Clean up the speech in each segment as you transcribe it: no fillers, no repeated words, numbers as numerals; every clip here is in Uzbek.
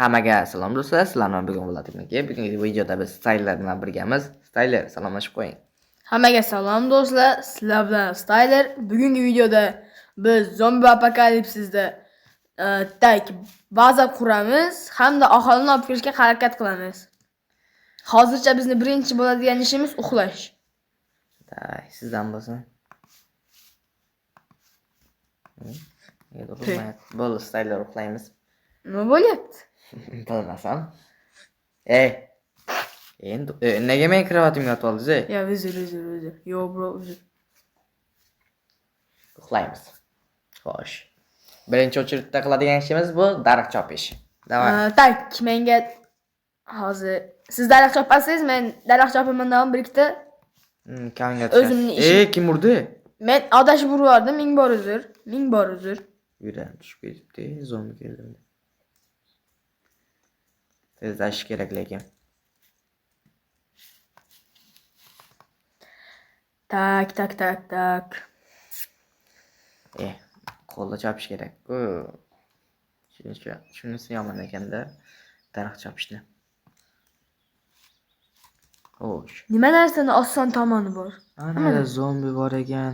Hammaga salom do'stlar, sizlarni bugun Vladimir. Bugungi videoda biz Styler bilan birgamiz. Styler, salomlashib qo'ying. Hammaga salom do'stlar, sizlar bilan Styler. Bugungi videoda biz zombi apokalipsisda baza quramiz hamda aholini olib kirishga harakat qilamiz. Hozircha bizni birinchi bo'ladigan ishimiz uxlash. Sizdan bo'lsin. Bo'ldi, Styler uxlaymiz. Nima bo'lyapti? Bilmasam. Endi nega men kravatimga yotib oldingiz? Ya uzr. Yo bro, uzr. Uxlaymiz. Xo'sh. Birinchi o'chiribda qiladigan ishimiz bu daraxt chopish. Tak, menga hozir siz daraxt chopasiz, men daraxt chopaman davom bir ikkita. O'zimning ishim. Kim urdi? Men adashib urardim, ming bor uzr. Yuram tushib ketibdi, zombi keldi. Tezlashish kerak lekin. Tak. Qo'lda chopish kerak-ku. Shunisi yomon ekanda, daraxt chopishni. Xo'sh. Nima narsani oson tomoni bor? Ana zombi bor ekan.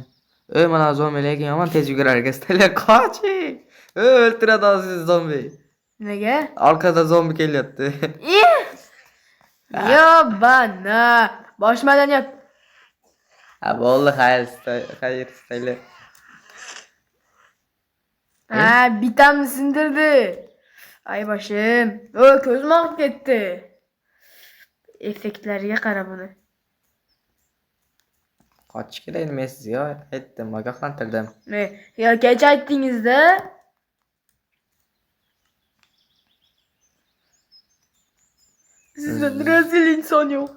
Mana zombi lekin yomon tez yugurar ekan. Styler qoching. O'ltiradi siz zombi. Nega? Orqada zombi kelyapti. Yo bana. Bosh madaniyat. Bo'ldi, xayr Styler. Bitamni sindirdi. Ay boshim. Ko'zim og'rib ketdi. Effektlarga qara buni. Qochish kerak men sizga aytdim, ogohlantirdim. Yo kecha aytdingiz-da. Sizda rezil inson yo'q.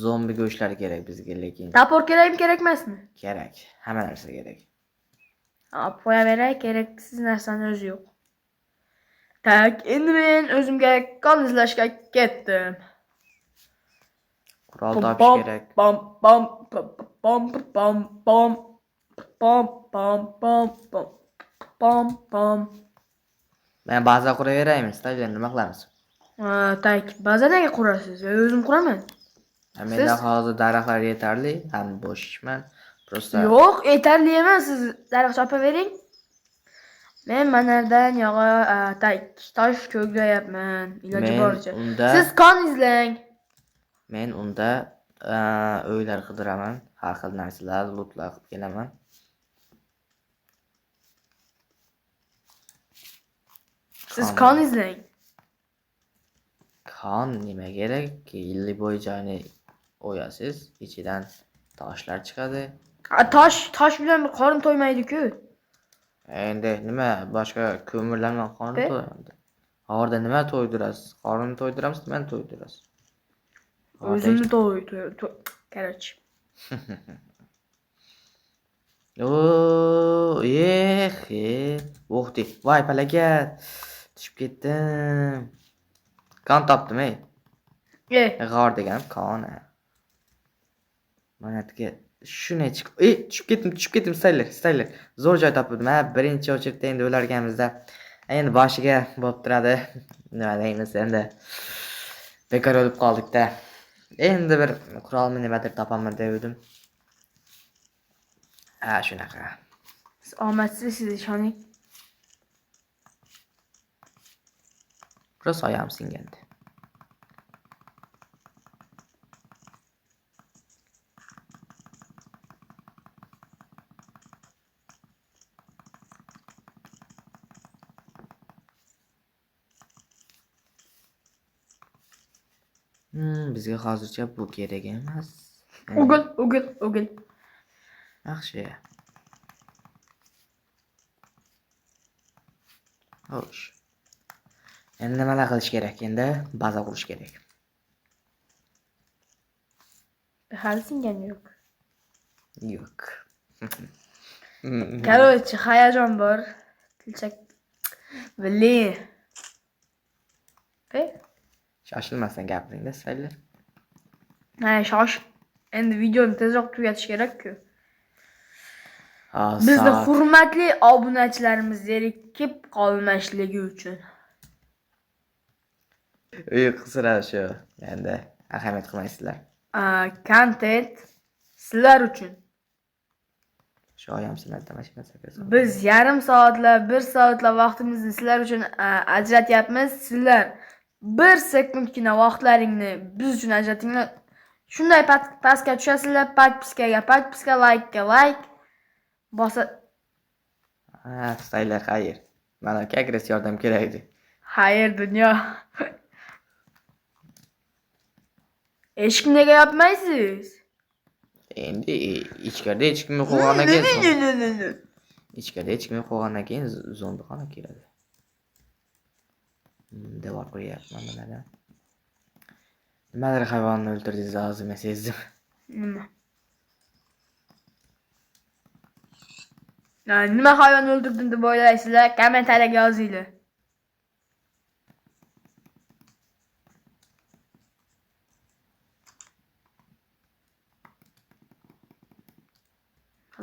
Zombi go'shtlari kerak bizga lekin. Tapor kerakmi, kerak emasmi? Kerak. Hamma narsa kerak. Qo'yaveray, keraksiz narsani o'zi yo'q. Tak, endi men o'zimga qon izlashga ketdim. Qurol topish kerak. Men baza quraveraymi, Styler, nima qilamiz? Tak, baza nega qurasiz? O'zim quraman. Menda hozir daraxtlar yetarli, ham bo'shman. Yo'q, yetarli emas, siz daraxt chopavering. Men manardan tosh ko'glayapman, iloji boricha. Siz qon izlang. Men unda o'ylar qidiraman, har xil narsalar, lootlar qilib kelaman. Siz qon izlang. Qon nima kerak? Yilli bo'yi joyini o'yasiz, ichidan toshlar chiqadi. Tosh bilan qorin to'ymaydi-ku. Endi nima boshqa ko'mirlardan qorin to'yadi. Hozirda nima to'ydirasiz? Qorinni to'ydiramiz, nimani to'ydirasiz? O'zimni to'y. Короче. O'xdi. Voy palakat. Tushib ketdim. Qon topdim, g'or deganim qon. Manatga shunday tushib ketdim Styler. Zo'r joy topdim. Birinchi o'chiribda endi o'larganimizda. Endi boshiga bo'lib turadi. Nima deymiz endi? Bekor o'lib qoldik-da. Endi bir qurolni nimadir topaman dedim. Shunaqa. Siz omadsiz ishoning. Biroz oyam singandi. Bizga hozircha bu kerak emas. O'gil. Yaxshi. Xo'sh. Endi nimalar qilish kerak? Endi baza qurish kerak. Hali singani yo'q. Yo'q. Короче, hayajon bor. Tilchak. Blin. Shoshilmasdan gapiringda, Styler. Shosh. Endi videoni tezroq tugatish kerak-ku. Bizni hurmatli obunachilarimiz zerikib qolmasligi uchun. Uyqu sira shu. Endi ahamiyat qilmaysizlar. Content sizlar uchun. Shu oyam sizlarga mashina sakirsin. Biz yarim soatlab, 1 soatlab vaqtimizni sizlar uchun ajratyapmiz. Sizlar 1 sekundgina vaqtlaringni biz uchun ajratinglar. Shunday pastga tushasizlar, podpiskaga like bosa. Staylar xayr. Mana agres yordam kerak edi. Xayr dunyo. Eshikni nega yopmaysiz? Endi ichkarida hech kim yo'qolgandan keyin ichkarida hech kim yo'qolgandan keyin zombixona keladi. Devor quryapman mana. Nimadir hayvonni o'ldirdingiz, o'zimga sezdim. Nima? Nima hayvon o'ldirdim deb o'ylaysizlar? Kommentariyaga yozinglar.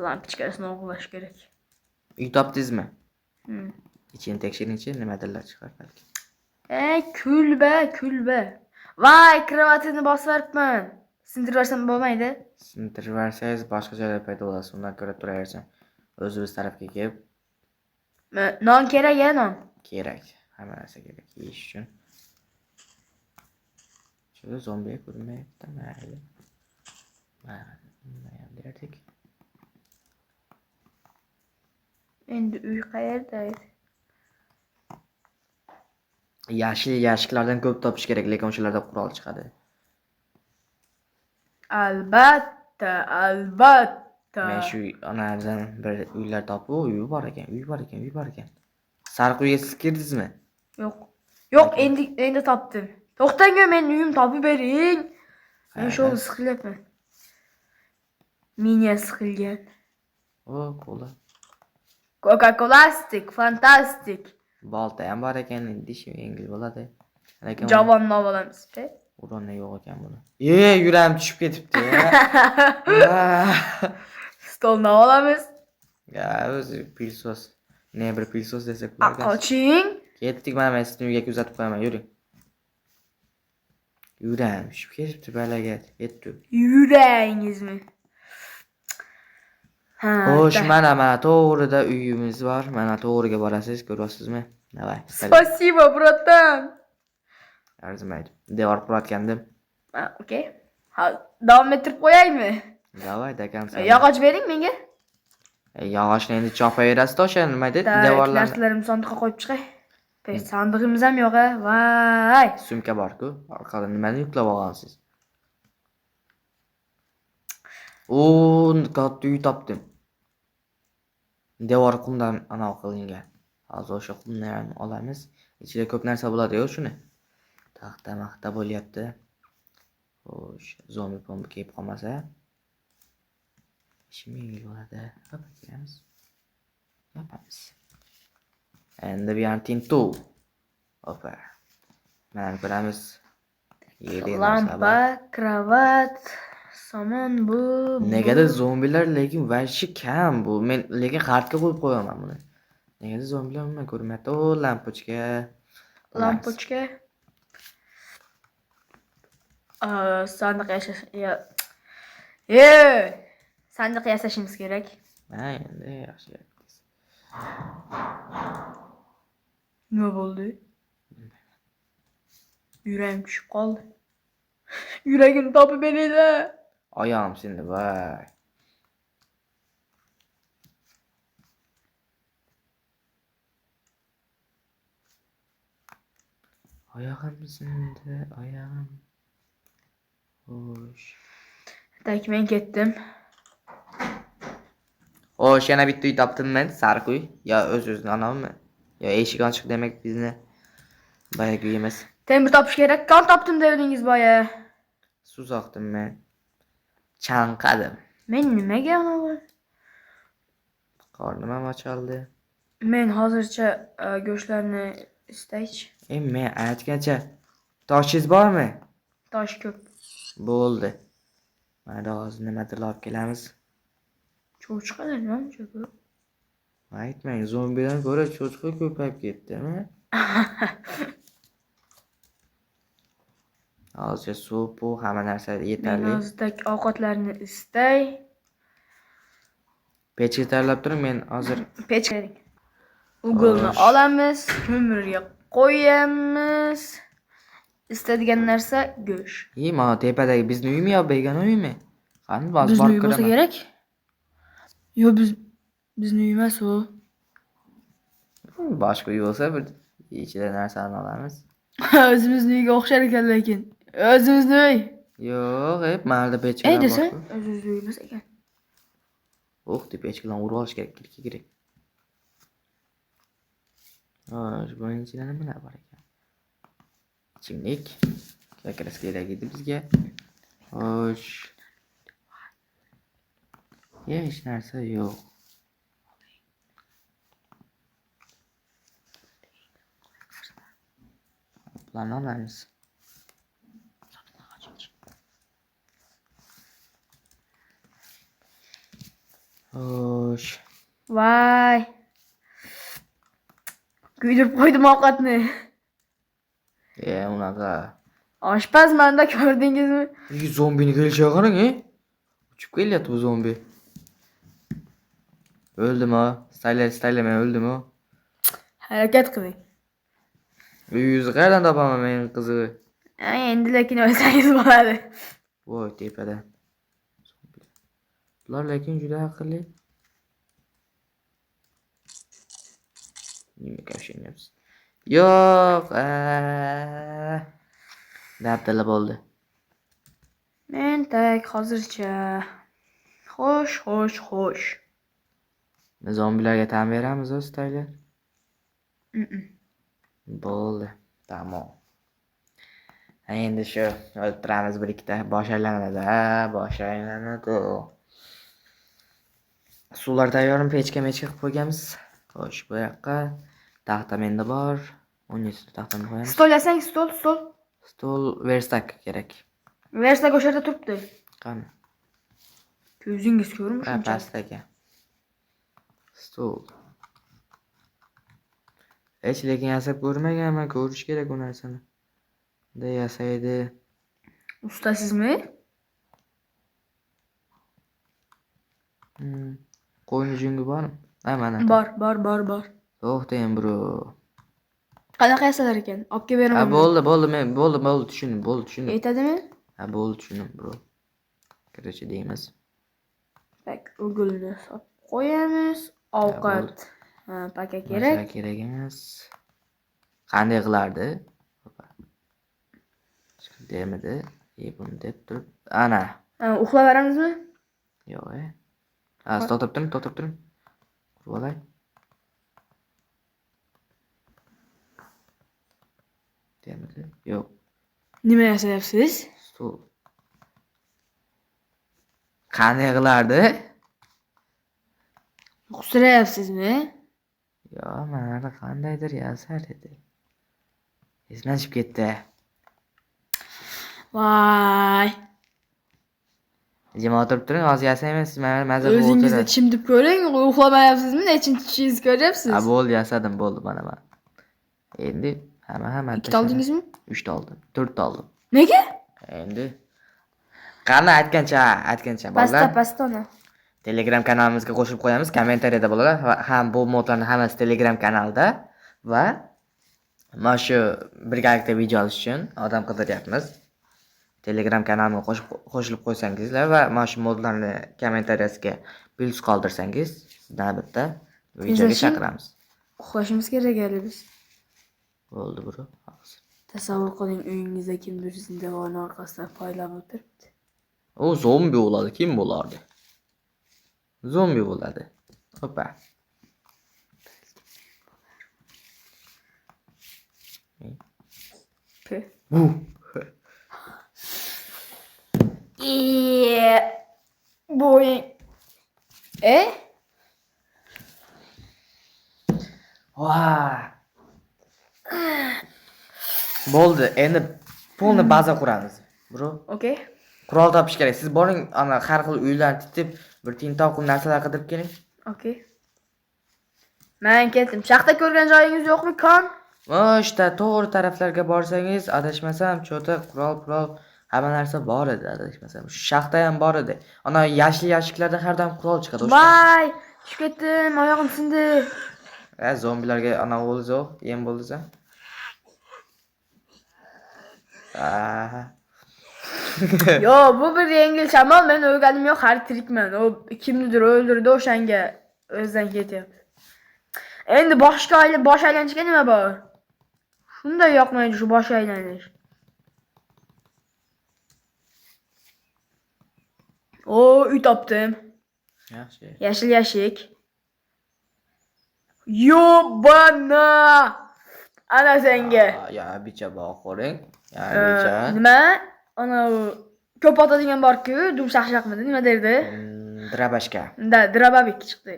Lampochkasini o'g'irlash kerak. Uy topdingizmi? Hmm. Ichini tekshiringchi, nimadirlar chiqar balki. Kulba. Voy, kravatini bosib yuboribman. Sindirib yuborsam bo'lmaydi? Sindirib yuborsangiz boshqa joyda paydo bo'lasiz. Undan ko'ra turaversin. O'zimiz tarafga kelib Non kerak, non. kerak. Hamma narsa kerak yeyish uchun. Shu zombi ko'rinmayapti, mayli. Mana ham derdik. Endi uy qayerda edi? Yashil yashiklardan ko'p topish kerak, lekin o'shalarda qurol chiqadi. Albatta. Men shu anardan bir uylar topib, uy bor ekan. Sariq uyga siz kirdingizmi? Yo'q, endi topdim. To'xtang, men uyim topib bering. Men shu siqilyapman. Miniya siqilgan. Kola. Coca-Colastik, fantastik. Bolta ham bor ekan, dishim yengil bo'ladi. Lekin Javonni olamiz. uronni yo'q ekan buni. Yuram tushib ketibdi. Stolni olamiz. O'zi pilsos. Ne bir pilsos desak bo'larkan. Qoching. Ketdik, mana men sizni uyga kuzatib qo'yaman, yuring. Yuram tushib ketibdi balaga, ketdi. Yurangizmi? Xo'sh, mana to'g'rida uyimiz bor. Mana to'g'riga borasiz, ko'ryapsizmi? Davay. Spasibo, bratan. Arzimaydi. Devor qurayotgandim. Okey. Davom ettirib qo'yaymi? Davay, dakam. Yog'och bering menga. Yog'ochni endi chopaverasiz, o'sha nima deydi? Devorlarni. Narsalarimizni sandiqqa qo'yib chiqay. Sandig'imiz ham yo'q, Voy. Sumka bor-ku. Orqada nimani yuklab olgansiz? Katta uy topdim. Devor qumdan anav qilingan. Hozir o'sha qumni ham olamiz. Ichida ko'p narsa bo'ladi-ku shuni. Taxta bo'lyapti. Xo'sh, zombi pomba kelib qolmasa, ishim yengil bo'ladi. Yopamiz. Endi bu ham tintuv. Opa. Mana ko'ramiz. Lampa, kravat, somon bu. Negadir zombilar lekin vashi kam bu. Men lekin xartga qo'yib qo'yaman buni. Negadir zombilar umuman ko'rmayapti. Lampochka. Sandiq yasash. Sandiq yasashimiz kerak. Endi yaxshi. Nima bo'ldi? Yuragim tushib qoldi. Yuragimni topib beringlar. Oyog'im sindi, voy. Oyog'im sindi, oyog'im. Xo'sh. Tak, men ketdim. Xo'sh, yana bitta uy topdim men, sariq uy. Yo o'z-o'zidan anavmi? Yo eshik ochiq demak bizni boyagi uy emas. Temir topish kerak. Kon topdim dedingiz boya. Suv soqdim men. Chanqadim. Men nimaga anavi? Qornim ham ochildi. Men hozircha go'shtlarni istaychi. Men aytgancha toshingiz bormi? Tosh ko'p. Bo'ldi. Mana hozir nimadir olib kelamiz. Cho'chqalar nima ko'p? Aytmang, zombidan ko'ra cho'chqa ko'payib ketdimi? Ozgina suv, bu hamma narsa Men yetarli. hozirdak ovqatlarni istay. Pechga tayyorlab turing, men hozir Pechka. Uglni Xo'sh. olamiz, ko'mirga qo'yamiz. İstadigan narsa go'sht. mana tepadagi bizni uymi yo begona uymi? Qani ba'zi Bizni borib uy bo'lsa ko'raman. kerak. Yo, bizni uy emas u. Boshqa uy bo'lsa bir ichida narsani olamiz. O'zimizni uyga o'xshar ekan lekin. O'zimizni uy. Yo'q, mayli pechka Ey bor. desa, o'zimizni uy emas ekan. Deb pechka bilan urib olish kerak, kerak. Xo'sh, buning ichida nimalar bor ekan? Ichimlik. Kerak kerak edi bizga. Xo'sh. Hech narsa yo'q. Bularni olamiz. Xo'sh. Vay. Kuydirib qo'ydim ovqatni. Unaqa. Oshpazmanda ko'rdingizmi? Zombini kelishiga qarang, Uchib kelyapti bu zombi. O'ldimi? Staylamay o'ldimi? Harakat qiling. Uyingizni qayerdan topaman men qizig'i? Endi lekin o'lsangiz bo'ladi. Voy tepada. Bular lekin juda aqlli. Nima kashinyapsiz? Yo'q, dabdala bo'ldi. Men tak hozircha. Xo'sh. Zombilarga tan beramiz o'staylar. Bo'ldi. Tamom. Endi shu o'tiramiz bir ikkita boshlanadi. Suvlar tayyormi? Pechka qilib qo'yganmiz. Xo'sh, bu yoqqa taxta menda bor. 17 ta taxtani qo'yamiz. Stol yasang, stol. Stol verstak kerak. Verstak o'sha yerda turibdi. Qani? Ko'zingiz ko'rmi shuncha? Pastdagi. Stol. Hech lekin yasab ko'rmaganman, ko'rish kerak u narsani. Da yasaydi. Ustasizmi? Qo'yni jungi bormi? Mana. Bor. To'xtang, bro. Qanaqa yasalar ekan? Olib kelib beraman. Bo'ldi, men bo'ldi, tushundim. Yetadimi? Bo'ldi, tushundim, bro. Kirichi deymiz. Tak, uglni solib qo'yamiz. Ovqat. Paka kerak. Kerak emas. Qanday qilardi? Demidi. Buni deb turib, ana. Uxlab beramizmi? Yo'q, to'xtab turing. Qurib olay. Demidi. Yo'q. Nima yasayapsiz? Stol. Qanday qilardi? Qustirayapsizmi? Yo'q, mana qandaydir yasar edi. Esdan chiqib ketdi. Voy. Jim o'tirib turing, hozir yasayman, siz mana mazza qilib O'zingizni chimdib ko'ring, uxlamayapsizmi? Nechinchi tushingizni ko'ryapsiz? Bo'ldi, yasadim, bo'ldi mana. Endi hamma. Ikkita oldingizmi? 3 ta oldim. 4 ta oldim. Nega? Endi qani aytgancha bolalar. Pastda ona. Telegram kanalimizga qo'shib qo'yamiz, kommentariyada bolalar. Ham bu modlarning hammasi Telegram kanalida va mana shu birgalikda video olish uchun odam qidiryapmiz. Telegram kanalimga qo'shilib qo'ysangizlar va mana shu modlarni kommentariyasiga plus qoldirsangiz, sizdan bitta videoga chaqiramiz. Uxlashimiz kerak edi biz. Bo'ldi, bro. Tasavvur qiling, uyingizda kimdir sizning devor orqasidan poylab o'tiribdi. U zombi bo'ladi, kim bo'lardi? Zombi bo'ladi. Hoppa. Bo'ying. Bo'ldi, endi polni baza quramiz, bro. Okay. Qurol topish kerak. Siz boring, ana har xil uylarni titib, bir tintoqum narsalar qidirib keling. Okay. Men ketdim. Shaxta ko'rgan joyingiz yo'qmi, kon? Ishda to'g'ri taraflarga borsangiz, adashmasam, cho'ta, qurol, hamma narsa bor edi, adashmasam. Shu shaxta ham bor edi. Ana yashil yashiklarda har doim qurol chiqadi. Voy, tushib ketdim, oyog'im sindi. Zombilarga ana o'ldi, yem bo'ldizam. Yo, bu bir yengil shamol, men o'lganim yo'q, hali tirikman. O kimnidir o'ldirdi, o'shanga o'zdan ketyapti. Endi bosh aylanishga nima bor? Shunday yoqmaydi shu bosh aylanish. Uy topdim. Yaxshi. Yashil yashik. Yobana! Ana senga. Ya bicha boqoring. Ya bicha. Nima? Ana ko'p otadigan bor-ku, dumshaqshaqmidi, nima derdi? Drabashka. Drababik chiqdi.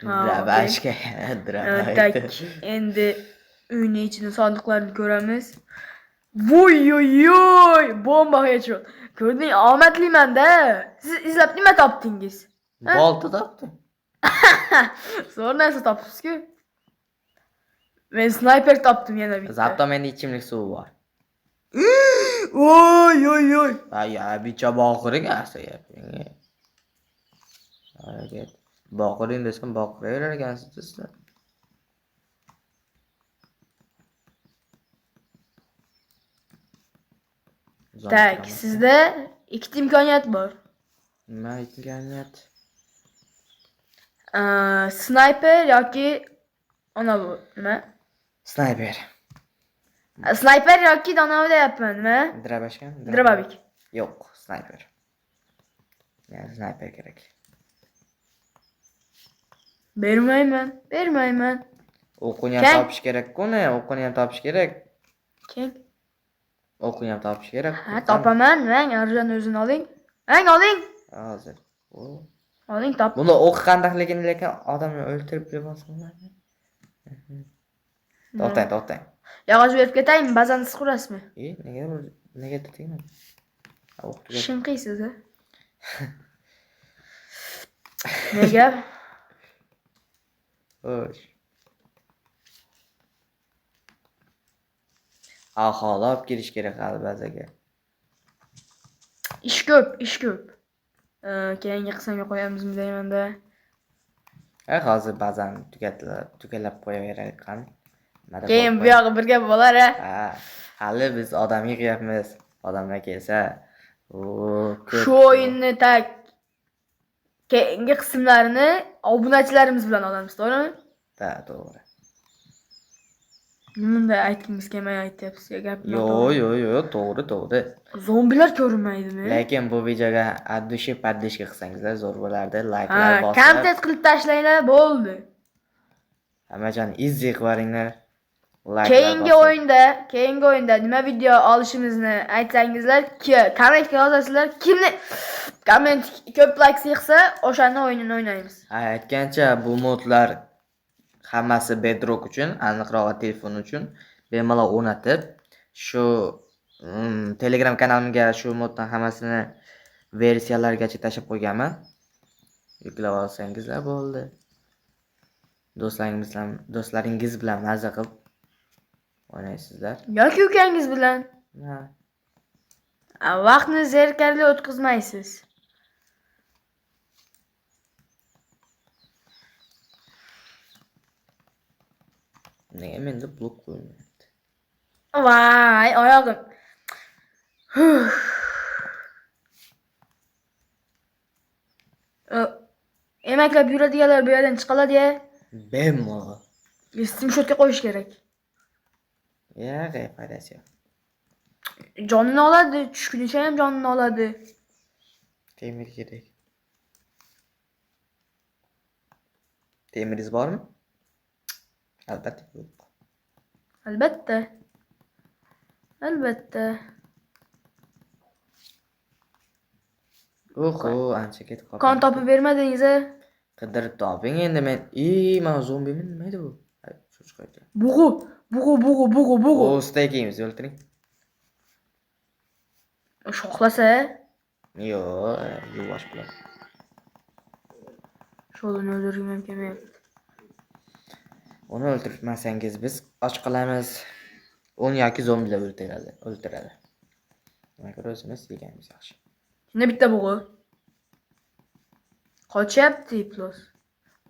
Drabashka. Tak, endi uyning ichini sandiqlarni ko'ramiz. Voy, bomba headshot. Ko'rding, omadliman-da. Siz izlab nima topdingiz? Bolta topdim. Zo'r narsa topdingiz-ku. Men snayper topdim yana bitta. Zapto menda ichimlik suvi bor. Oy. Ya bicha boqiring asaga. Harakat. Boqiring desam boqiraverar ekansiz sizlar. Tak, sizda ikkita imkoniyat bor. Nima imkoniyat? Snayper yoki ana bu nima? Snayper. Snayper yoki donav deyapman, nima? Drabashkan? Drababik. Yo'q, snayper. Yani snayper kerak. Bermayman. O'quni ham topish kerak-ku, o'quni ham topish kerak. Keng. O'quni ham topish kerak. Ha, topaman. Mang arzon o'zini oling. Oling. Hozir. Oling top. Buni o'q qandaqligini lekin odamni o'ldirib yuborsinlar. To'xtang. Yog'och berib ketaymi? Bazani siz qurasizmi? Nega tegmaydi? Shinqiysiz, a? Nega? Xo'sh. Aholi olib kelish kerak hali bazaga. Ish ko'p. Keyingi qismga qo'yamizmi deyman-da. Hozir bazani tugallab qo'yaveraylik qani. Keyin bu yog'i birga bo'lar, a? Hali biz odam yig'yapmiz. Odamlar kelsa, shu o'yinni keyingi qismlarini obunachilarimiz bilan olamiz, to'g'rimi? To'g'ri. Bunday aytgingiz kelmay aytyapsiz, gap yo'q. Yo'q, to'g'ri. Zombilar ko'rinmaydimi? Lekin bu videoga addushi paddishga qilsangizlar zo'r bo'lardi. Like'lar bosib. Kontent qilib tashlanglar, bo'ldi. Hammajon izzi qilaringlar. Keyingi o'yinda nima video olishimizni aytsangizlar, kommentga yozasizlar. Kimni komment ko'p like yig'sa, o'shani o'yinini o'ynaymiz. Aytgancha bu modlar hammasi Bedrock uchun, aniqrog'i telefon uchun bemalol o'rnatib, shu Telegram kanalimga shu moddan hammasini versiyalargacha tashlab qo'yganman. Yuklab olsangizlar bo'ldi. Do'stlaringiz bilan mazza qilib o'ynaysizlar. Yoki ukangiz bilan. Vaqtni zerikarli o'tkazmaysiz. Nega menda blok qo'yilmayapti? Voy, oyog'im. Emaklab yuradiganlar bu yerdan chiqoladi-ya. Bemalol. Screenshotga qo'yish kerak. Foydasi yo'q. Jonini oladi, tushkunicha ham jonini oladi. Temir kerak. Temiriz bormi? Albatta yo'q. Albatta. Ancha ketib qoldi. Qon topib bermadingiz-a? Qidirib toping endi men. Mana zombimi nima edi bu? Cho'chqa. Bug'u. Steykimiz o'ltiring. Sho'xlasa? Yo'q, yuvosh bilan. Sho'lini o'ldirgim kelmayapti. Uni o'ldirmasangiz biz och qolamiz. 10 yoki zombilar o'ldiradi. Nima ko'ra o'zimiz yeganimiz yaxshi. Shunda bitta bug'u. Qochyapti plus.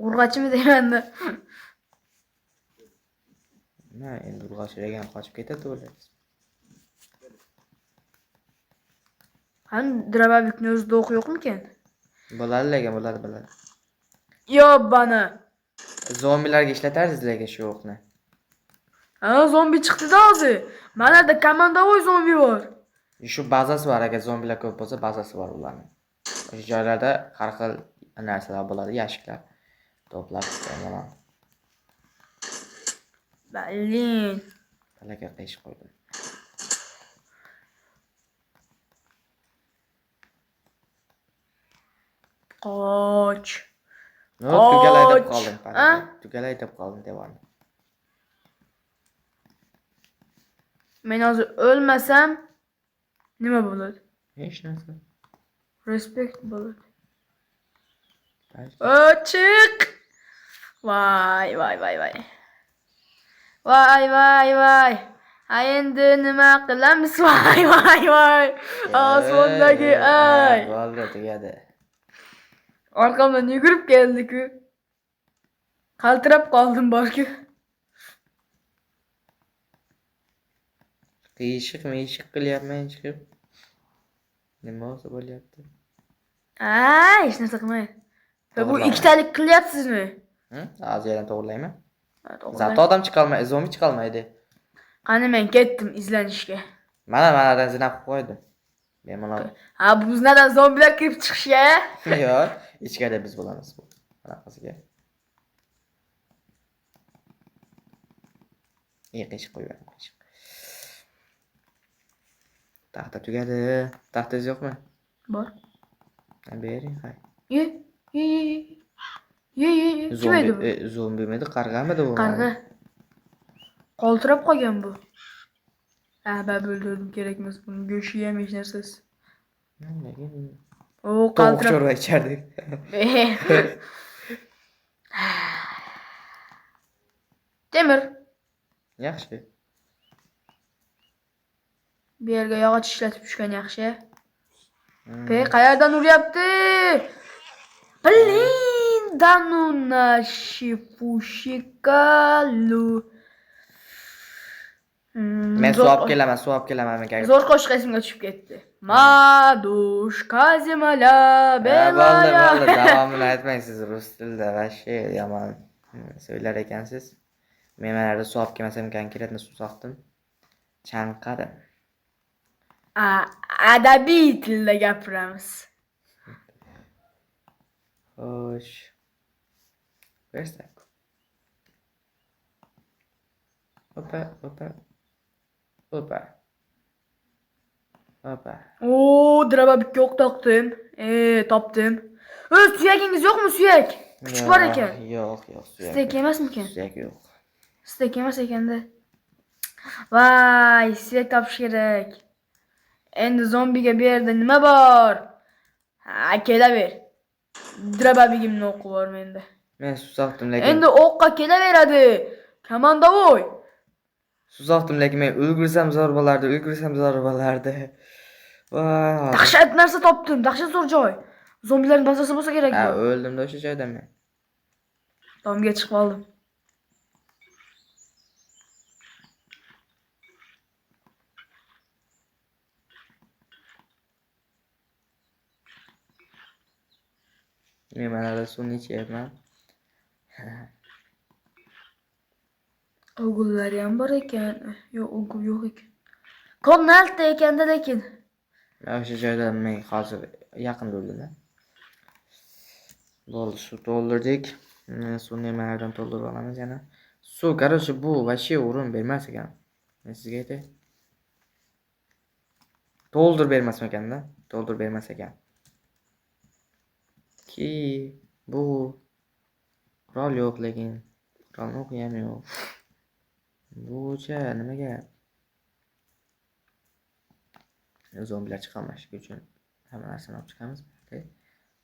Urg'achimi deymanda. Nima endi urg'ochilagan qochib ketadi o'ylaysiz. Qani drababikni o'zida o'q yo'qmikan? Bo'ladi lekin bo'ladi. Yo bana. Zombilarga ishlatarsiz lekin shu o'qni. Ha, zombi chiqdi-da hozir. Manada komandovoy zombi bor. Shu bazasi bor, agar zombilar ko'p bo'lsa bazasi bor ularning. O'sha joylarda har xil narsalar bo'ladi, yashiklar to'plab qo'yaman. Balin. Talaga qish qo'ydim. Qoch. No, tugalay deb Qoch. qoldim. A? Tugalay deb qoldim devorni. Men hozir o'lmasam nima bo'ladi? Hech narsa. Respekt bo'ladi. Balki. Ochiq. Voy. Voy. Ha endi nima qilamiz? Voy. Osmondagi ay. Bo'ldi, tugadi. Orqamdan yugurib keldi-ku. Qaltirab qoldim borku. Qiyshiq qilyapman chiqib. Nima bo'lsa bo'lyapti. Hech narsa qilmaydi. Bu ikkitalik qilyapsizmi? Hozir yana to'g'rilayman. Ha, to'g'ri. Zato odam chiqolmaydi, zombi chiqolmaydi. Qani men ketdim izlanishga. Manadan zinab qo'ydim. Bemalol. Ha, buznadan zombilar kirib chiqishga. Yo'q, ichkarida biz bo'lamiz bu. Qanaqasiga. Qish qo'ygan. Taxta tugadi. Taxtangiz yo'qmi? Bor. Bering, hay. Ye. Kim edi bu? Zombimidi, qarg'amidi bu? Qarg'a. Qoltirab qolgan bu. O'ldirdim kerak emas buni. Go'shi ham hech narsasiz. O, qaltirab. Tovuq ichardik. Temir. Yaxshi. Bu yerga yog'och ishlatib tushgan yaxshi. Qayerdan uryapti? Blin, danuna shifushikalu. Men suv olib kelaman men kaga. Zo'r qo'shiq esimga tushib ketdi. Madushka zemala belaya. Bo'ldi, davomini aytmang siz rus tilida vashi yomon so'ylar ekansiz. Men mana suv olib kelmasam konkretni suv soqdim. Chanqadim. Adabiy tilda gapiramiz. Xo'sh. Bersak. Opa. O, drababikka o'q topdim. Topdim. Suyagingiz yo'qmi, suyak? Kuchuk bor ekan. Yo'q, suyak. Stek emasmikan? Suyak yo'q. Stek emas ekanda. Voy, suyak topish kerak. Endi zombiga bu yerda nima bor? Ha, kelaver. Drababigimni o'qi bor menda. Men susoqdim lekin. Endi o'qqa kelaveradi. Komandovoy. Susoqdim lekin men ulgursam zo'r bo'lardi. Voy. Dahshat narsa topdim. Dahshat zo'r joy. Zombilarning bazasi bo'lsa kerak Ha, bu. o'ldimda o'sha joyda men. Tomga chiqib oldim. Men mana suvni ichyapman. O'g'illari ham bor ekan. Yo'q, o'g'il yo'q ekan. Komnatda ekanda lekin. O'sha joyda men hozir yaqinda o'ldim. Bo'ldi, suv to'ldirdik. Suvni nimalardan to'ldirib olamiz yana. Suv, короче, bu vashi o'rin bermas ekan. Men sizga aytay. To'ldirib bermas ekan. Ki bu qurol yo'q lekin qurolni o'qiyam yo'q. Bucha nimaga? Zombilar chiqolmasligi uchun hamma narsani olib chiqamiz.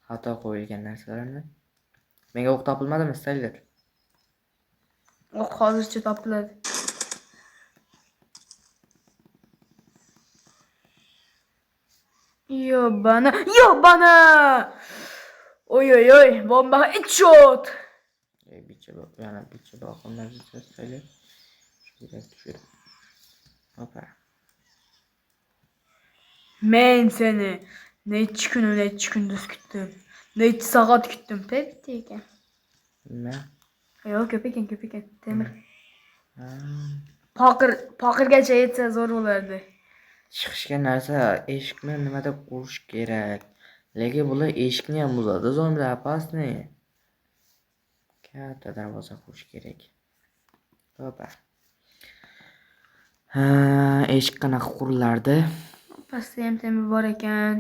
Xato qo'yilgan narsalarni. Menga o'q topilmadimi, istaysizlar? O'q hozircha topiladi. Yobana, yobana. Oy oy oy, bomba headshot. Yani biçe balkonlar söyle. Şuraya düşür. Hoppa. Men seni neçi gündüz küttüm. Neçi saat küttüm. Bitti ekan. Ne? Yo'q, köp ekan. Temir. Ha. Paqirgacha yetsa zo'r bo'lardi. Chiqishga narsa eshikni nimada qurish kerak. Lekin bular eshikni ham buzadi. Zombilar опасный. Katta darvoza qurish kerak. Hoppa. Ha, eshik qanaqa qurilardi? Pastda ham temir bor ekan.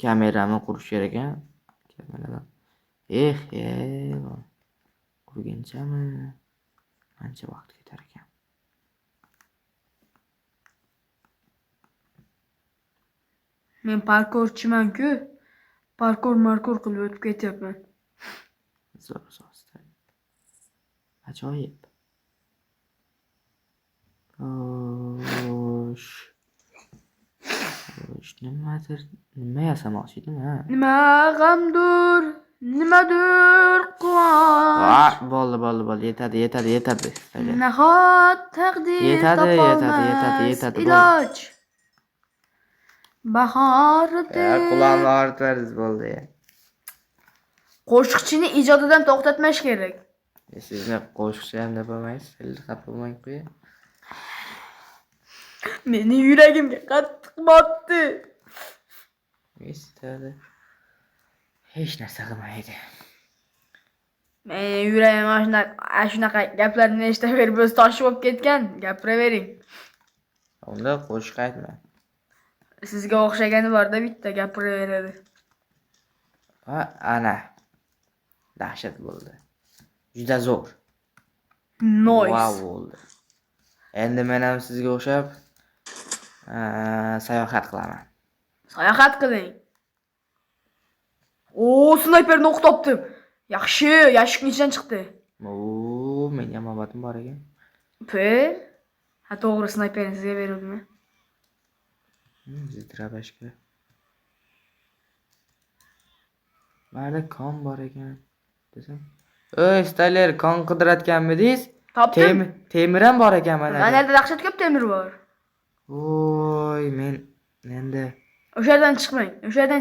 Kamerani qurish kerak ekan. Kameradan. Qurgunchami? Ancha vaqt ketar ekan. Men parkourchiman-ku. Markur qilib o'tib ketyapman. Zo'r. Ajoyib. Nimadir, nima yasamoqchi edim, ha? Nima g'amdur, nimadir quvonch. Bo'ldi. Yetadi. Nahot taqdir Yetadi, topolmas bo'ldi. iloj. Bahorda Quloqni og'ritariz bo'ldi. qo'shiqchini ijodidan to'xtatmash kerak. Sizni qo'shiqchi ham deb bo'lmaysiz. Xafa bo'lmang qo'ya. Meni yuragimga qattiq botdi. Eshitadi. Hech narsa qilmaydi. Meni yuragim shunaqa gaplarni eshitaverib o'zi toshib bo'lib ketgan. Gapiravering. Unda qo'shiq aytma. Sizga o'xshagani borda bitta gapiraveradi. Ha, ana. Dahshat bo'ldi. Juda zo'r. Noise. Wow bo'ldi. Endi men ham sizga o'xshab sayohat qilaman. Sayohat qiling. Snayperni o'q topdim. Yaxshi, yashikning ichidan chiqdi. Menga ham obatim bor ekan. Ha, to'g'ri, snayperni sizga beruvdimmi? Zitrabashga. Mana kon bor ekan. Desam. Ey, Staler, kon qidiratganmidingiz? Topdim. Temir ham bor ekan mana. Mana yerda dahshat ko'p temir bor. Men endi O'sha yerdan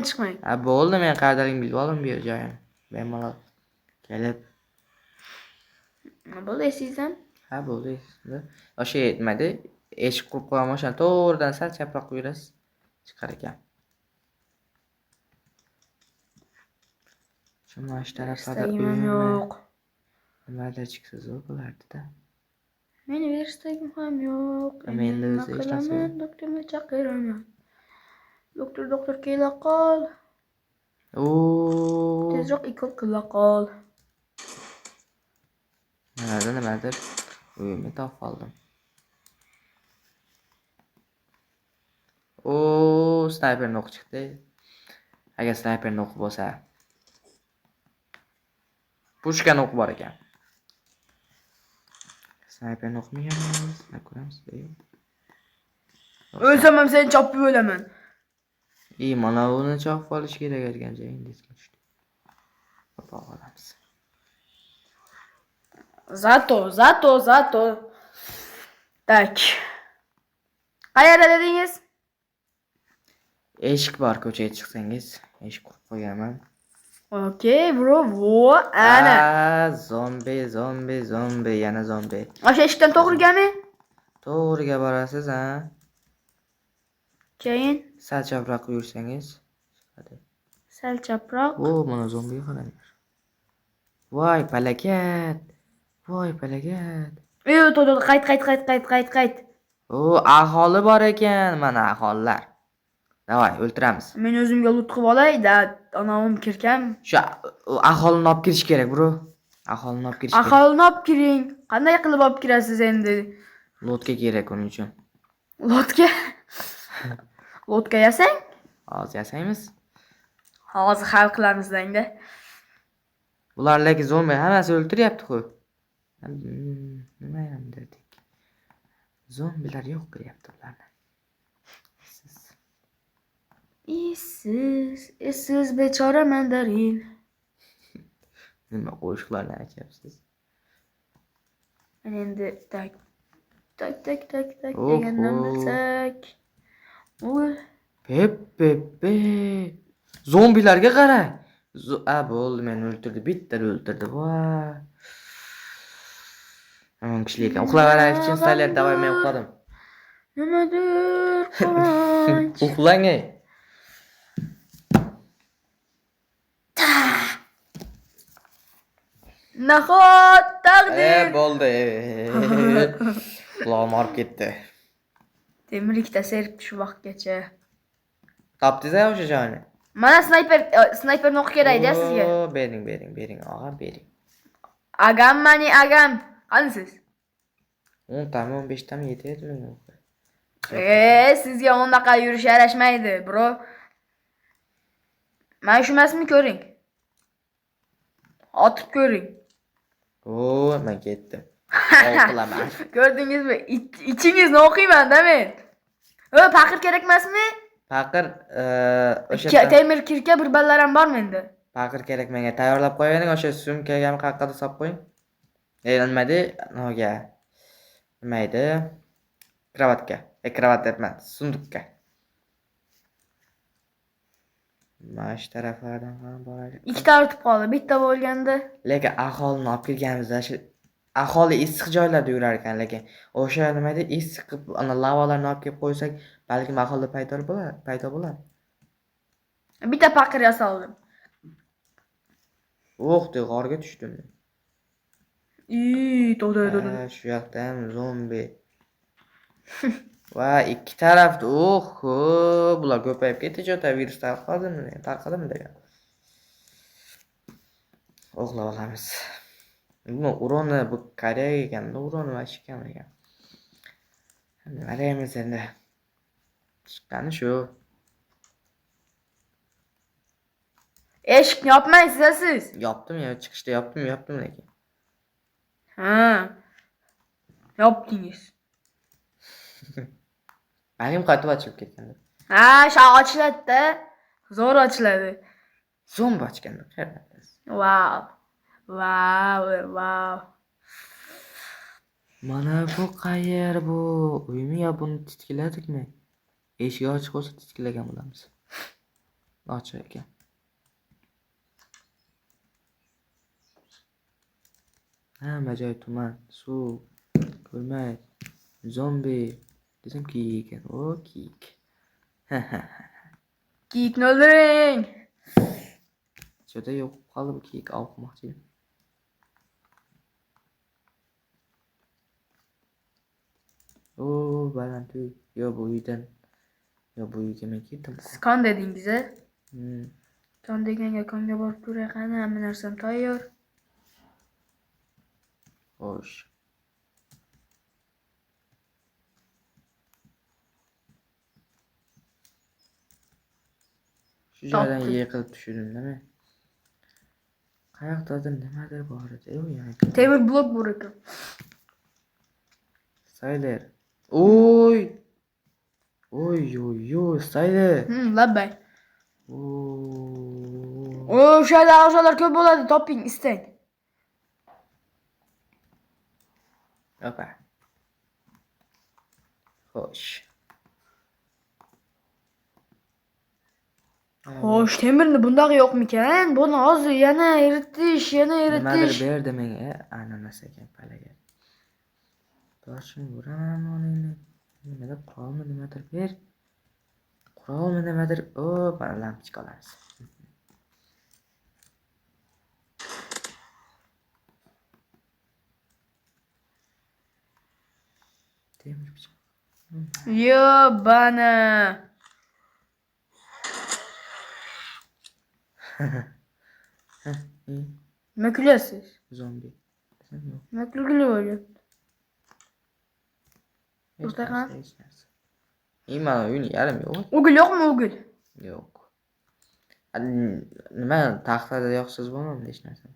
chiqmang. Ha, bo'ldi, men qayerdaligini bilib oldim bu joyini. Bemalol kelib. Nima bo'ldi esingizdan? Ha, bo'ldi. O'sha yetmadi. Eshik qurib qo'yaman, o'shani to'g'ridan sal chaproq yurasiz. Chiqar ekan. Shuni shu tarafda Istagim yo'q. nimadir chiqsa zo'r bo'lardi-da. Meni verstagim ham yo'q. Menda Nima o'zi hech narsa qilaman? yo'q. Doktorni chaqiraman. Doktor kela qol. Tezroq ikol qila qol. Nimadir uyimni topib oldim. Snayperni o'q chiqdi. Agar snayperni o'q bo'lsa, pushkan o'q bor ekan. Snayperni o'qmaganmiz, ko'ramiz. O'lsam ham seni chopib o'laman. Mana uni chopib olish kerak ekan joyingiz tushdi. Topa olamiz. Zato. Tak. Qayerda dedingiz? Eshik bor, ko'chaga chiqsangiz, eshik qurib qo'yaman. Okey, bro. Ana. Zombi, yana zombi. O'sha eshikdan to'g'rigami? To'g'riga borasiz, ha? Keyin Sal chaproq yursangiz. sal chaproq. Mana zombiga qarang. Voy, palakat. Qayt. Aholi bor ekan, mana aholilar. Davay, o'ltiramiz. Men o'zimga loot qilib olay-da, anavim kirkam. Shu aholini olib kirish kerak, bro. Aholini olib kirish kerak. Aholini olib kiring. Qanday qilib olib kirasiz endi? Lotka kerak uning uchun. Lotka yasang? Hozir yasaymiz. Hozir hal qilamiz dangda. Bular lekin zombi hammasi o'ltiryapti-ku. Nima ham dedik? Zombilar yo'q qilyapti ularni. Essiz bechora mandarin. Nima qo'shiqlarni aytyapsiz? Mana endi tak Oho. degandan bilsak. Ul. Pepe. Zombilarga qarang. Bo'ldi, meni o'ldirdi. Bittada o'ldirdi. Voy. Aman kuchli ekan. Uxlag'arak uchun saylar davay men uxladim. Nimadir quvonch. Uxlang ey. Nahot taqdir. Bo'ldi. Quloqim og'rib ketdi. Temirlikda seribdi shu vaqtgacha. Topdingiz-a o'sha joyni? Mana snayperni o'qi kerak-da sizga. Bering, og'a, bering. Agam mani agam. Qanisiz? 10 tami, 15 tami yetadi menga. Sizga unaqa yurish yarashmaydi, bro. Mana shu emasmi ko'ring. Otib ko'ring. Men ketdim. O'qilaman. Ko'rdingizmi? Ichingizni o'qiyman-da men. Paqir kerak emasmi? Paqir o'sha Temir kirka bir ballar ham bormi endi? paqir kerak menga. Tayyorlab qo'ying, o'sha sumkaga ham qaqqada solib qo'ying. Nima noga. Nima edi? Kravatga. Kravat debman, sunduqqa. Mana shu taraflardan ham boraylik. Ikkita o'tib qoldi. Bitta bo'lganda. Lekin aholini olib kelganimizda shu aholi issiq joylarda yurar ekan, lekin o'sha nima edi? Issiq qilib ana lavalarni olib kelib qo'ysak, balkim aholi paydo bo'lar. Bitta paqir yasaldim. G'orga tushdim. To'da. Shu yoqda ham zombi. Va ikki tarafda bular ko'payib ketdi, virus tarqadimi degan. O'xlab olamiz. Bu uroni bu Koreya ekanda, uroni vashikam ekan. Nima deymiz endi? Chiqqani shu. Eshikni yopmaysiz siz. Yopdim ya, chiqishda yopdim lekin. Yopdingiz. Balkim qaytib ochilib ketgandir. Sha ochiladi-da. Zo'r ochiladi. Zombi ochgandir, qayerdan? Wow. Mana bu qayer bu? Uymi yo buni titkiladikmi? Eshik ochiq bo'lsa titkilagan bo'lamiz. Ochiq ekan. Hamma joy tuman, suv, ko'rmak, zombi. Desam kiyik ekan. Kiyik. Kiyikni o'ldiring. Joda yo'q qoldi bu kiyik ovqmoqchi. Baland uy. Yo bu uyga men ketdim. Kon dedingiz-a? Hmm. Kon deganga konga borib turay, qani hamma narsam tayyor. Xo'sh. Shu joydan yiqilib tushdim-da. Qayoqdadir nimadir bor edi. Temir blok bor ekan. Sayler. Oy, Sayler. Labbay. O'sha a'zolar ko'p bo'ladi, toping, istang. Opa. Xo'sh. Temirni bundoq yo'qmikan? Buni hozir yana eritish. Nimadir berdi menga, ananas ekan palaga. Boshim uraman uni. Nimadir qurolmi nimadir ber. Qurolmi nimadir. Mana lampochka olamiz. Temir pichoq. Bana. Nima kulyapsiz? Zombi. Nima kulgili bo'lyapti? To'xtagan. Mana uyni yarim yo'q. O'gil yo'qmi, o'gil? Yo'q. Nima taxtada yo'qsiz bo'lmadi hech narsa.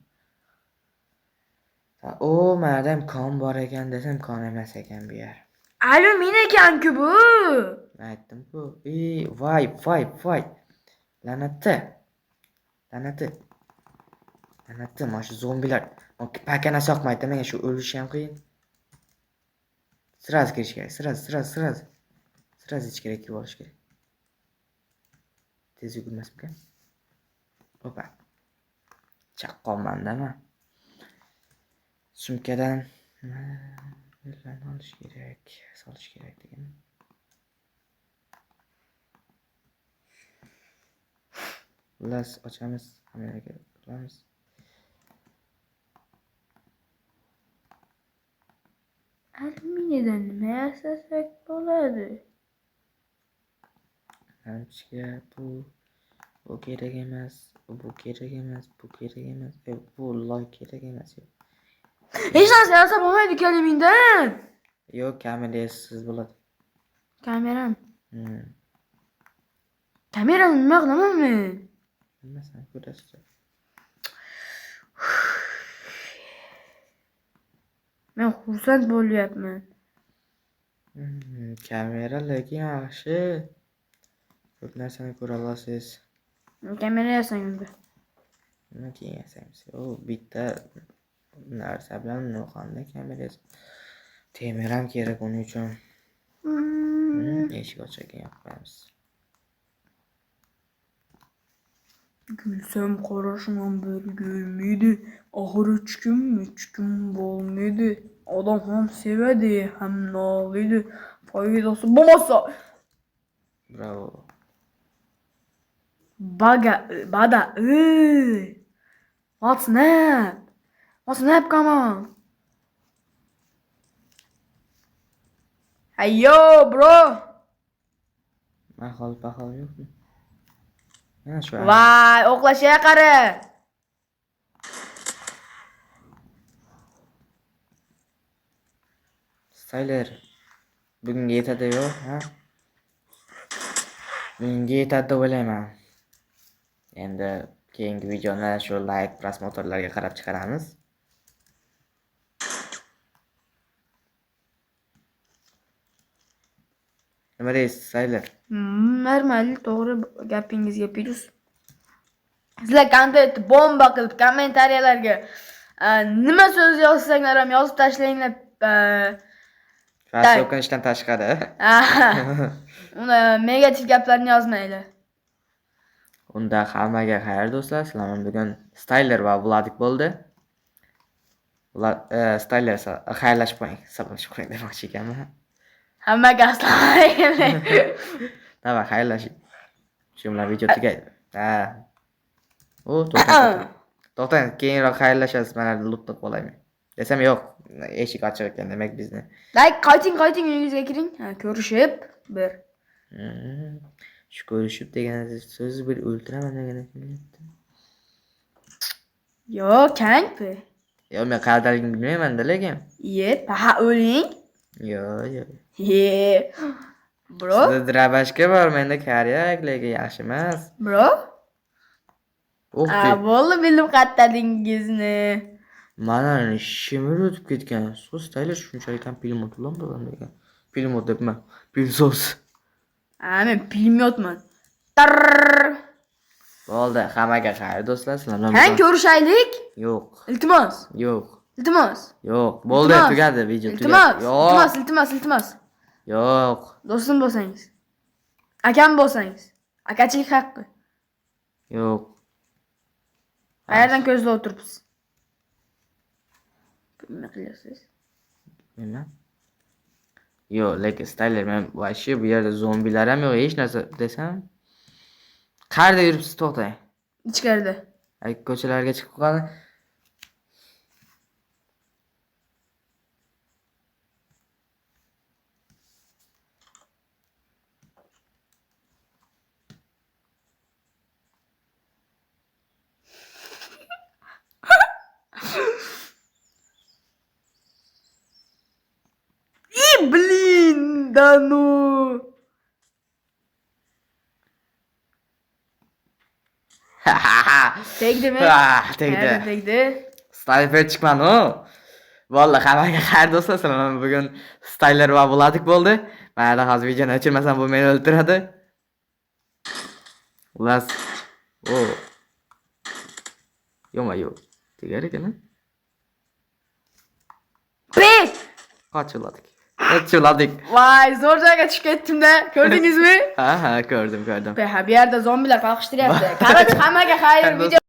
Mana kon bor ekan desam, kon emas ekan bu yer. Alyumin ekan-ku bu. Aytdim-ku. Voy. La'natda. La'natda mana shu zombilar. Pakana soqmaydi, menga shu o'lishi ham qiyin. Sirasi kirish kerak. Sirasi ichish kerak, kirib olish kerak. Tez yugurmasmikan? Opa. Chaqqonmandami? Sumkadan nimalarni olish kerak, solish kerak degan. Xullas ochamiz, kameraga qilamiz. Aluminiyadan nima yasasak bo'ladi? Lampochka bu kerak emas, bu kerak emas, bu kerak emas, bu loy kerak emas. Hech narsa yasab bo'lmaydi kalimindan. Yo'q, kamerasiz bo'ladi. Kameram. Hmm. Kamerani nima qilaman men? Bilmasam, ko'rasiz. Men xursand bo'lyapman. Kamera lekin yaxshi. Ko'p narsani ko'ra olasiz. Kamera yasang unda. Nima keyin yasaymiz? O bitta narsa bilan qanday kamera temir ham kerak uning uchun. Eshik ochagan yapamiz. Gülsem qarashimdan beri görmeydi. Ahır üçküm bo'lmaydi. Adam ham sevadi, ham noliydi. Foydasi bo'lmasa. Bravo. Bada. What's up, come on? Hey yo, bro. Mahol yo'qmi? Mana shu. Vay, o'qlashga qara. Styler. Bugunga yetadi-yu, ha? Bugunga yetadi deb o'ylayman. Endi keyingi videoni shu like prosmotrlarga qarab chiqaramiz. Nima deysiz, Styler? Normal, to'g'ri gapingizga plyus. Sizlar kontent bomba qilib kommentariyalarga nima so'z yozsanglar ham yozib tashlanglar. Faqat o'kinishdan tashqari. Uni negativ gaplarni yozmanglar. Unda hammaga xayr do'stlar. Sizlar bugun Styler va Vladik bo'ldi. Styler xayrlashib qo'ying, hisoblashib qo'ying demoqchi ekanman. Hammaga assalom. Davay xayrlashing. Shu bilan video tugaydi. Ha. To'xtang, keyinroq xayrlashasiz. Mana lutni qo'layman. Desam yo'q, eshik ochiq ekan, demak bizni. Like qayting uyingizga kiring. Ko'rishib bir. Shu ko'rishib degan so'zni bir o'ltiraman degan ekan. Yo'q, kangpi. Yo'q, men qayerdaligini bilmayman-da lekin. Ha o'ling. Yo'q. Bro. Sizda drabashka bor, menda karyak, lekin yaxshi emas. Bro. O'xti. Bo'ldi, bildim qattadingizni. Mana shimir o'tib ketgan. So'z Styler shunchalik ham pulemyot bilan bo'lgan ekan. Pulemyot debman. Pulsos. Men pulemyotman. Bo'ldi, hammaga xayr do'stlar. Sizlar bilan Qani ko'rishaylik? Yo'q. Iltimos. Yo'q. Bo'ldi, tugadi video, tugadi. Iltimos. Yo'q. Do'stim bo'lsangiz. Akam bo'lsangiz. Akachilik haqqi. Yo'q. Qayerdan ko'zda o'tiribsiz? Nima qilyapsiz? Nima? Yo'q, lekin Styler, men voshi bu yerda zombilar ham yo'q, hech narsa desam. Qayerda yuribsiz, to'xtang. Ichkarida. Ko'chalarga chiqib qolgan. Блин, да ну. Tegdimi? Tegdi. Sniper chiqmadi-ku. Vallahi hammaga xayr do'stlar, sizlar bugun Styler va Vladik bo'ldi. Mana hozir videoni o'chirmasam bu meni o'ldiradi. Xullas Oo. Yo. Tegar ekan. Be! Kaçıladık. Vay zo'r joyga tushib ketdim-da. Ko'rdingizmi? Ha, gördüm. Be, ha bu yerda zombilar qalqishtiryapti. Qarang, hammaga xayr, video